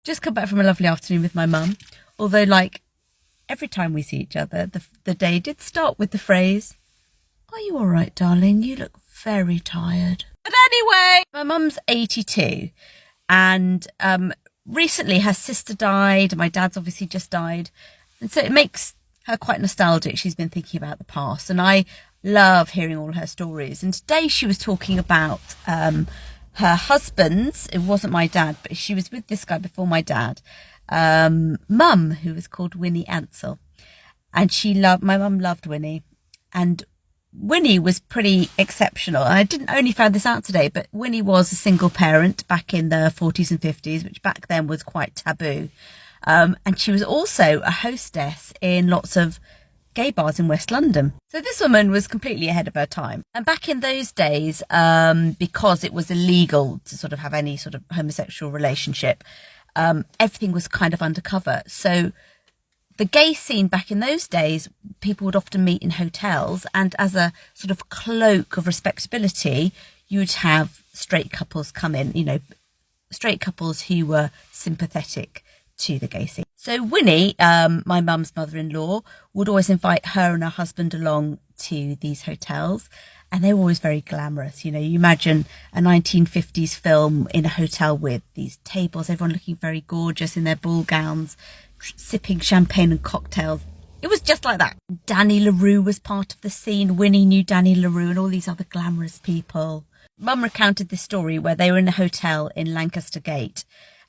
Just come back from a lovely afternoon with my mum. Although, like, every time we see each other, the day did start with the phrase, "Are you all right, darling? You look very tired." But anyway, my mum's 82 and recently her sister died. My dad's obviously just died. And so it makes her quite nostalgic. She's been thinking about the past and I love hearing all her stories. And today she was talking about her husband's, it wasn't my dad, but she was with this guy before my dad, mum, who was called Winnie Ansell. And my mum loved Winnie. And Winnie was pretty exceptional. And I didn't only find this out today, but Winnie was a single parent back in the 40s and 50s, which back then was quite taboo. And she was also a hostess in lots of gay bars in West London. So this woman was completely ahead of her time. And back in those days, because it was illegal to sort of have any sort of homosexual relationship, everything was kind of undercover. So the gay scene back in those days, people would often meet in hotels, and as a sort of cloak of respectability, you'd have straight couples come in, you know, straight couples who were sympathetic to the gay scene. So Winnie, my mum's mother-in-law, would always invite her and her husband along to these hotels, and they were always very glamorous. You know, you imagine a 1950s film in a hotel with these tables, everyone looking very gorgeous in their ball gowns, sipping champagne and cocktails. It was just like that. Danny LaRue was part of the scene. Winnie knew Danny LaRue and all these other glamorous people. Mum recounted this story where they were in a hotel in Lancaster Gate,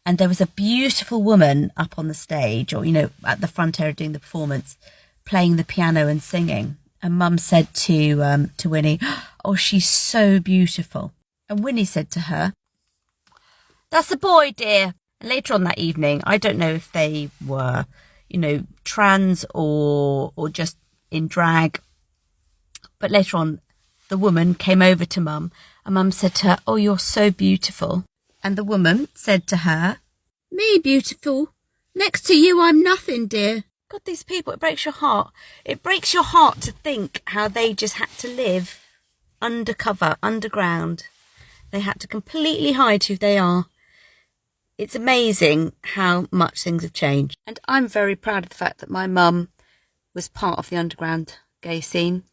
and there was a beautiful woman up on the stage, or, you know, at the front area doing the performance, playing the piano and singing. And Mum said to Winnie, "Oh, she's so beautiful." And Winnie said to her, "That's a boy, dear." And later on that evening, I don't know if they were, you know, trans or just in drag, but later on, the woman came over to Mum, and Mum said to her, "Oh, you're so beautiful." And the woman said to her, "Me beautiful? Next to you, I'm nothing, dear." God, these people, it breaks your heart. It breaks your heart to think how they just had to live undercover, underground. They had to completely hide who they are. It's amazing how much things have changed. And I'm very proud of the fact that my mum was part of the underground gay scene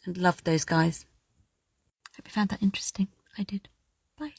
and loved those guys. Hope you found that interesting. I did. Bye.